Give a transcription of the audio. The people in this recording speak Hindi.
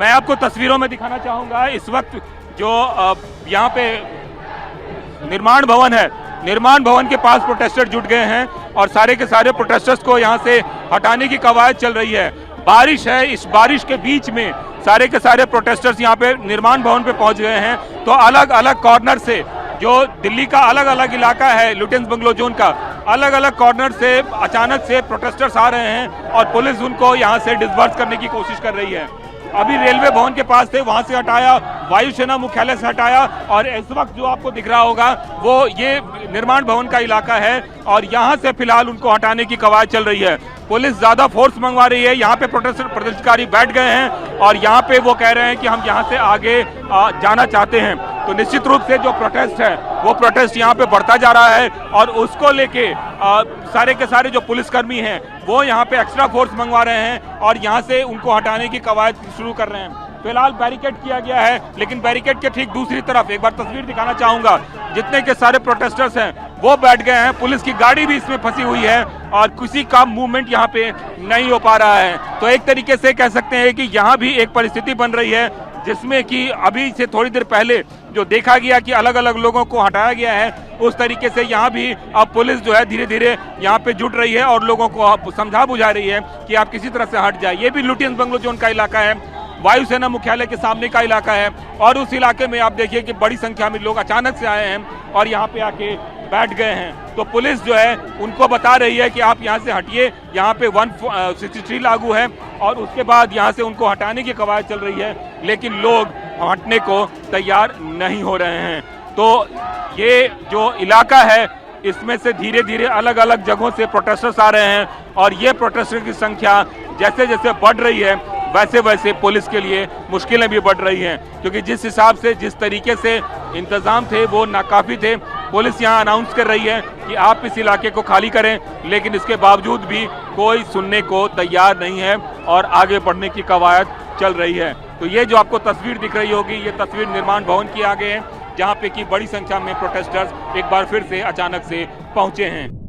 मैं आपको तस्वीरों में दिखाना चाहूँगा इस वक्त जो यहाँ पे निर्माण भवन है, निर्माण भवन के पास प्रोटेस्टर जुट गए हैं और सारे के सारे प्रोटेस्टर्स को यहाँ से हटाने की कवायद चल रही है। बारिश है, इस बारिश के बीच में सारे के सारे प्रोटेस्टर्स यहाँ पे निर्माण भवन पे पहुँच गए हैं। तो अलग अलग कॉर्नर से, जो दिल्ली का अलग अलग इलाका है लुटेंस बंगलो जोन का, अलग अलग कॉर्नर से अचानक से प्रोटेस्टर्स आ रहे हैं और पुलिस उनको यहाँ से डिस्बर्स करने की कोशिश कर रही है। अभी रेलवे भवन के पास थे, वहां से हटाया, वायुसेना मुख्यालय से हटाया और इस वक्त जो आपको दिख रहा होगा वो ये निर्माण भवन का इलाका है और यहाँ से फिलहाल उनको हटाने की कवायद चल रही है। पुलिस ज्यादा फोर्स मंगवा रही है। यहाँ पे प्रदर्शनकारी बैठ गए हैं और यहाँ पे वो कह रहे हैं कि हम यहाँ से आगे जाना चाहते हैं। तो निश्चित रूप से जो प्रोटेस्ट है वो प्रोटेस्ट यहाँ पे बढ़ता जा रहा है और उसको लेके सारे के सारे जो पुलिसकर्मी हैं वो यहाँ पे एक्स्ट्रा फोर्स मंगवा रहे हैं और यहाँ से उनको हटाने की कवायद शुरू कर रहे हैं। फिलहाल बैरिकेड किया गया है, लेकिन बैरिकेड के ठीक दूसरी तरफ एक बार तस्वीर दिखाना चाहूंगा, जितने के सारे प्रोटेस्टर्स हैं वो बैठ गए हैं। पुलिस की गाड़ी भी इसमें फंसी हुई है और किसी का मूवमेंट यहाँ पे नहीं हो पा रहा है। तो एक तरीके से कह सकते हैं कि यहाँ भी एक परिस्थिति बन रही है जिसमें कि अभी से थोड़ी देर पहले जो देखा गया कि अलग अलग लोगों को हटाया गया है, उस तरीके से यहाँ भी अब पुलिस जो है धीरे धीरे यहाँ पे जुट रही है और लोगों को समझा बुझा रही है कि आप किसी तरह से हट जाए। ये भी लुटेंस बंगलो जोन का इलाका है, वायुसेना मुख्यालय के सामने का इलाका है और उस इलाके में आप देखिए कि बड़ी संख्या में लोग अचानक से आए हैं और यहाँ पे आके बैठ गए हैं। तो पुलिस जो है उनको बता रही है कि आप यहाँ से हटिए, यहाँ पे 163 लागू है और उसके बाद यहाँ से उनको हटाने की कवायद चल रही है, लेकिन लोग हटने को तैयार नहीं हो रहे हैं। तो ये जो इलाका है इसमें से धीरे धीरे अलग अलग जगहों से प्रोटेस्टर्स आ रहे हैं और ये प्रोटेस्टर की संख्या जैसे जैसे बढ़ रही है वैसे वैसे पुलिस के लिए मुश्किलें भी बढ़ रही हैं, क्योंकि जिस हिसाब से जिस तरीके से इंतजाम थे वो नाकाफी थे। पुलिस यहाँ अनाउंस कर रही है कि आप इस इलाके को खाली करें, लेकिन इसके बावजूद भी कोई सुनने को तैयार नहीं है और आगे बढ़ने की कवायद चल रही है। तो ये जो आपको तस्वीर दिख रही होगी, ये तस्वीर निर्माण भवन की आगे है, जहाँ पे की बड़ी संख्या में प्रोटेस्टर्स एक बार फिर से अचानक से पहुंचे हैं।